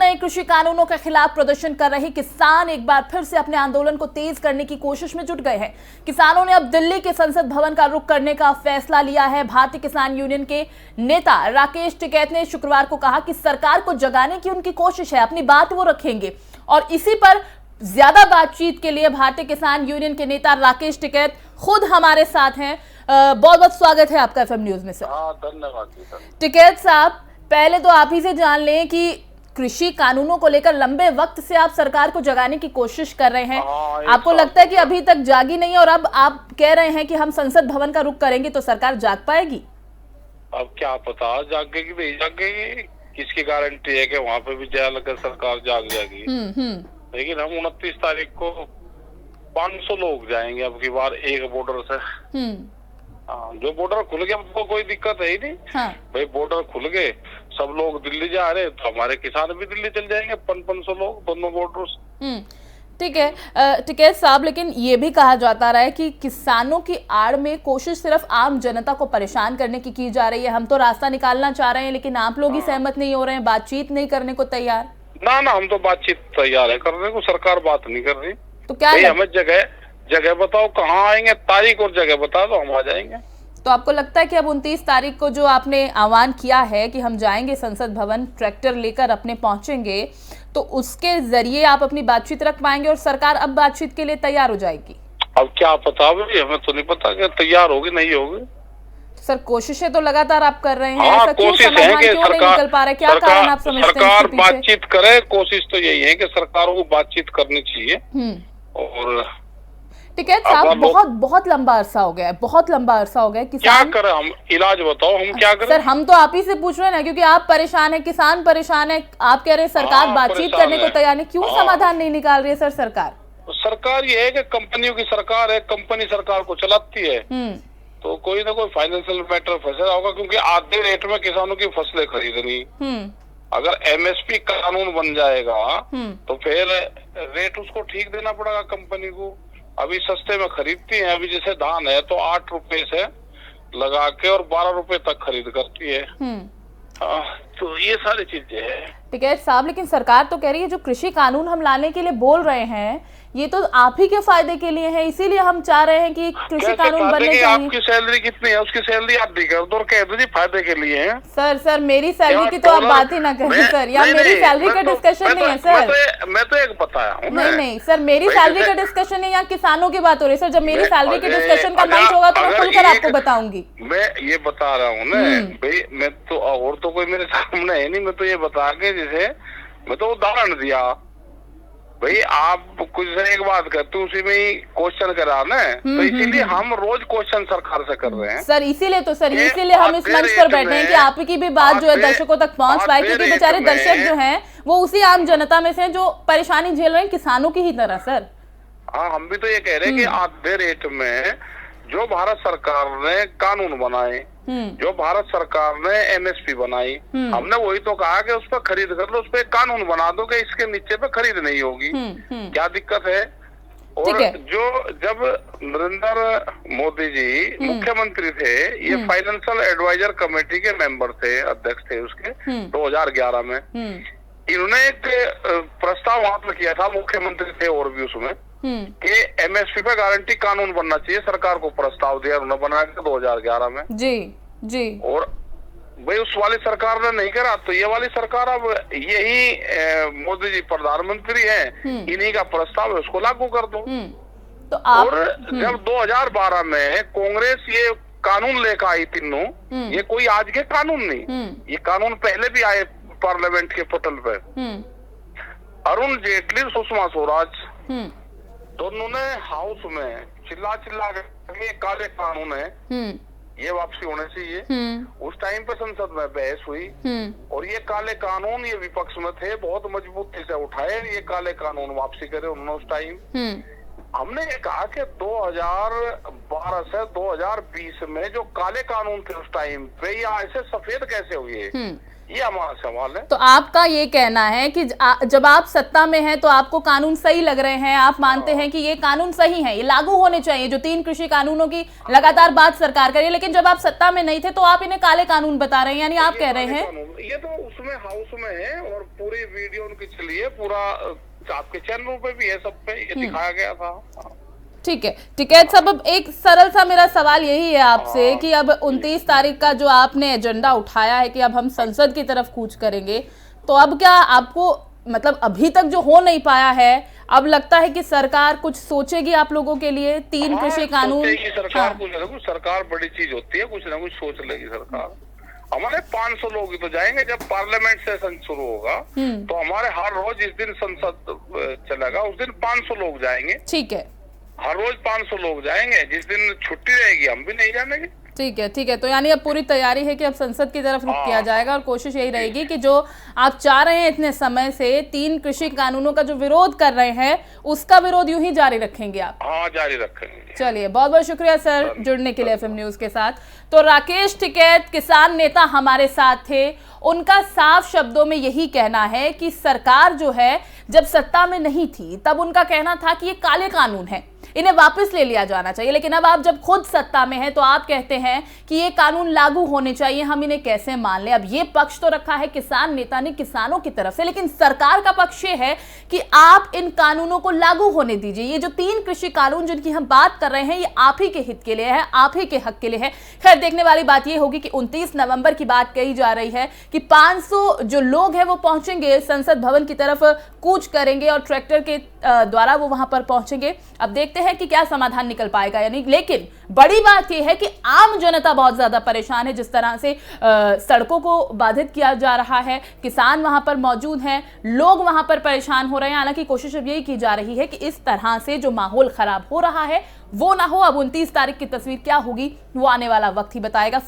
नए कृषि कानूनों के खिलाफ प्रदर्शन कर रहे किसान एक बार फिर से अपने आंदोलन को तेज करने की कोशिश में जुट गए हैं। किसानों ने अब दिल्ली के संसद भवन का रुख करने का फैसला लिया है। भारतीय किसान यूनियन के नेता राकेश टिकैत ने शुक्रवार को कहा कि सरकार को जगाने की उनकी कोशिश है, अपनी बात वो रखेंगे। और इसी पर ज्यादा बातचीत के लिए भारतीय किसान यूनियन के नेता राकेश टिकैत खुद हमारे साथ हैं। बहुत बहुत स्वागत है आपका FM न्यूज में सर। धन्यवाद। टिकैत साहब, पहले तो आप ही से जान लें कि कृषि कानूनों को लेकर लंबे वक्त से आप सरकार को जगाने की कोशिश कर रहे हैं। आपको लगता है कि अभी तक जागी नहीं और अब आप कह रहे हैं कि हम संसद भवन का रुख करेंगे तो सरकार जाग पाएगी? अब क्या पता जागेगी नहीं जागेगी, किसकी गारंटी है कि वहाँ पे भी जया लगकर सरकार जाग जाएगी। लेकिन हम 29 तारीख को 500 लोग जाएंगे अब की बार एक बॉर्डर से। जो बॉर्डर खुल गया तो कोई दिक्कत है ही नहीं। भाई बॉर्डर खुल गए, सब लोग दिल्ली जा रहे तो हमारे किसान भी दिल्ली चल जाएंगे, 500 लोग दोनों बॉर्डर। ठीक है टिकैत साहब, लेकिन ये भी कहा जाता रहा है कि किसानों की आड़ में कोशिश सिर्फ आम जनता को परेशान करने की जा रही है। हम तो रास्ता निकालना चाह रहे हैं लेकिन आप लोग ही सहमत नहीं हो रहे हैं, बातचीत नहीं करने को तैयार। ना हम तो बातचीत तैयार है करने को, सरकार बात नहीं कर रही। तो क्या हमें जगह बताओ कहाँ आएंगे, तारीख और जगह बता दो, हम आ जाएंगे। तो आपको लगता है कि अब 29 तारीख को जो आपने आह्वान किया है कि हम जाएंगे संसद भवन, ट्रैक्टर लेकर अपने पहुंचेंगे, तो उसके जरिए आप अपनी बातचीत रख पाएंगे और सरकार अब बातचीत के लिए तैयार हो जाएगी? अब क्या पता भाई, हमें तो नहीं पता कि तैयार होगी नहीं होगी। सर कोशिशें तो लगातार आप कर रहे हैं। हाँ, कोशिश है कि सरकार बातचीत करे। कोशिश तो यही है कि सरकारों को बातचीत करनी चाहिए। और टिकैत साहब, बहुत लंबा अरसा हो गया है, बहुत लंबा अरसा हो गया। क्या करें हम? इलाज बताओ, हम क्या करें? सर हम तो आप ही से पूछ रहे हैं क्योंकि आप परेशान है, किसान परेशान है। आप कह रहे हैं सरकार बातचीत करने को तैयार नहीं, क्यों समाधान नहीं निकाल रही है सर सरकार? सरकार ये है कि कंपनियों की सरकार है, कंपनी सरकार को चलाती है, तो कोई ना कोई फाइनेंशियल मैटर फंसा होगा, क्योंकि आधे रेट में किसानों की फसलें खरीदनी। अगर MSP कानून बन जाएगा तो फिर रेट उसको ठीक देना पड़ेगा कंपनी को। अभी सस्ते में खरीदती है, अभी जैसे धान है तो 8 रुपए से लगा के और 12 रुपए तक खरीद करती है। तो ये सारी चीजें है। टिकैत साहब, लेकिन सरकार तो कह रही है जो कृषि कानून हम लाने के लिए बोल रहे हैं ये तो आप ही के फायदे के लिए है, इसीलिए हम चाह रहे हैं कि कृषि कानून बनने चाहिए। आपकी सैलरी कितनी है, उसकी सैलरी आधी कर दो और कह दो जी फायदे के लिए है। सर मेरी सैलरी की तो आप बात ही ना करें सर, या मेरी सैलरी का डिस्कशन नहीं है सर। मैं तो एक बताया हूँ। नहीं सर, मेरी सैलरी का डिस्कशन है, यहाँ किसानों की बात हो रही है सर। जब मेरी सैलरी के डिस्कशन का मंच होगा तो मैं खुलकर आपको बताऊंगी। मैं ये बता रहा हूँ ना भाई, मैं तो और तो कोई मेरे सामने है नहीं, मैं तो ये बता के जैसे मैं तो उदाहरण दिया भाई। आप कुछ एक बात करते हो उसी में ही क्वेश्चन करा ना, तो इसीलिए हम रोज क्वेश्चन सरकार से कर रहे हैं सर। इसीलिए हम इस मंच पर बैठे हैं कि आप की भी बात जो है दर्शकों तक पहुंच पाए, क्योंकि बेचारे दर्शक जो हैं वो उसी आम जनता में से हैं जो परेशानी झेल रहे हैं किसानों की ही तरह सर। हाँ, हम भी तो ये कह रहे हैं कि आधे रेट में जो भारत सरकार ने कानून बनाए, जो भारत सरकार ने MSP बनाई, हमने वही तो कहा कि उस पर खरीद कर लो, उस पर कानून बना दो कि इसके नीचे पे खरीद नहीं होगी। क्या दिक्कत है? और जब नरेंद्र मोदी जी मुख्यमंत्री थे, ये फाइनेंशियल एडवाइजर कमेटी के मेंबर थे, अध्यक्ष थे उसके 2011 में। इन्होंने एक प्रस्ताव वहां पर किया था, मुख्यमंत्री थे और भी उसमें, कि MSP पे गारंटी कानून बनना चाहिए। सरकार को प्रस्ताव दिया उन्होंने बना के 2011 में। जी। और भाई उस वाली सरकार ने नहीं करा, तो ये वाली सरकार अब यही मोदी जी प्रधानमंत्री हैं, इन्हीं का प्रस्ताव है, उसको लागू कर दो। तो आप और जब 2012 में कांग्रेस ये कानून लेकर आई तीनों, ये कोई आज के कानून नहीं, ये कानून पहले भी आए पार्लियामेंट के पटल पे। अरुण जेटली, सुषमा स्वराज दोनों ने हाउस में चिल्ला के ये काले कानून है, ये वापसी होने चाहिए। उस टाइम पे संसद में बहस हुई और ये काले कानून, ये विपक्ष में थे, बहुत मजबूती से उठाए, ये काले कानून वापसी करे उन्होंने उस टाइम। हमने ये कहा कि 2012 से 2020 में जो काले कानून थे उस टाइम पे, ये ऐसे सफेद कैसे हुए? ये हमारा सवाल है। तो आपका ये कहना है कि जब आप सत्ता में हैं तो आपको कानून सही लग रहे हैं, आप मानते हैं कि ये कानून सही है, ये लागू होने चाहिए, जो 3 कृषि कानूनों की लगातार बात सरकार कर रही है, लेकिन जब आप सत्ता में नहीं थे तो आप इन्हें काले कानून बता रहे हैं, यानी आप कह रहे हैं ये तो उसमें हाउस में है और पूरी वीडियो उनकी चली है, पूरा आपके चैनलों पे भी है, सब पे ये दिखाया गया था। ठीक है टिकैत साहब, अब एक सरल सा मेरा सवाल यही है आपसे कि अब 29 तारीख का जो आपने एजेंडा उठाया है कि अब हम संसद की तरफ कूच करेंगे, तो अब क्या आपको मतलब अभी तक जो हो नहीं पाया है, अब लगता है कि सरकार कुछ सोचेगी आप लोगों के लिए? 3 कृषि कानून सरकार कुछ सरकार बड़ी चीज होती है, कुछ ना कुछ सोच लेगी सरकार। हमारे 500 लोग ही तो जाएंगे जब पार्लियामेंट सेशन शुरू होगा, तो हमारे हर रोज जिस दिन संसद चलेगा उस दिन 500 लोग जाएंगे। ठीक है, हर रोज 500 लोग जाएंगे, जिस दिन छुट्टी रहेगी हम भी नहीं जानेंगे। ठीक है, ठीक है। तो यानी अब पूरी तैयारी है कि अब संसद की तरफ रुख किया जाएगा और कोशिश यही रहेगी कि जो आप चाह रहे हैं इतने समय से 3 कृषि कानूनों का जो विरोध कर रहे हैं उसका विरोध यूं ही जारी रखेंगे आप? हाँ, जारी रखेंगे। चलिए, बहुत बहुत शुक्रिया सर जुड़ने के लिए FM न्यूज के साथ। तो राकेश टिकैत किसान नेता हमारे साथ थे, उनका साफ शब्दों में यही कहना है कि सरकार जो है जब सत्ता में नहीं थी तब उनका कहना था कि ये काले कानून है, इन्हें वापस ले लिया जाना चाहिए, लेकिन अब आप जब खुद सत्ता में हैं तो आप कहते हैं कि ये कानून लागू होने चाहिए, हम इन्हें कैसे मान लें? अब ये पक्ष तो रखा है किसान नेता ने किसानों की तरफ से, लेकिन सरकार का पक्ष ये है कि आप इन कानूनों को लागू होने दीजिए। ये जो 3 कृषि कानून जिनकी हम बात कर रहे हैं ये आप ही के हित के लिए है, आप ही के हक के लिए है। खैर, देखने वाली बात ये होगी कि 29 नवंबर की बात कही जा रही है कि 500 जो लोग हैं वो पहुंचेंगे संसद भवन की तरफ, कूच करेंगे और ट्रैक्टर के द्वारा वो वहां पर पहुंचेंगे। अब देखते हैं कि क्या समाधान निकल पाएगा यानी, लेकिन बड़ी बात यह है कि आम जनता बहुत ज्यादा परेशान है, जिस तरह से सड़कों को बाधित किया जा रहा है, किसान वहां पर मौजूद हैं, लोग वहां पर परेशान हो रहे हैं। हालांकि कोशिश अब यही की जा रही है कि इस तरह से जो माहौल खराब हो रहा है वो ना हो। अब 29 तारीख की तस्वीर क्या होगी वो आने वाला वक्त ही बताएगा।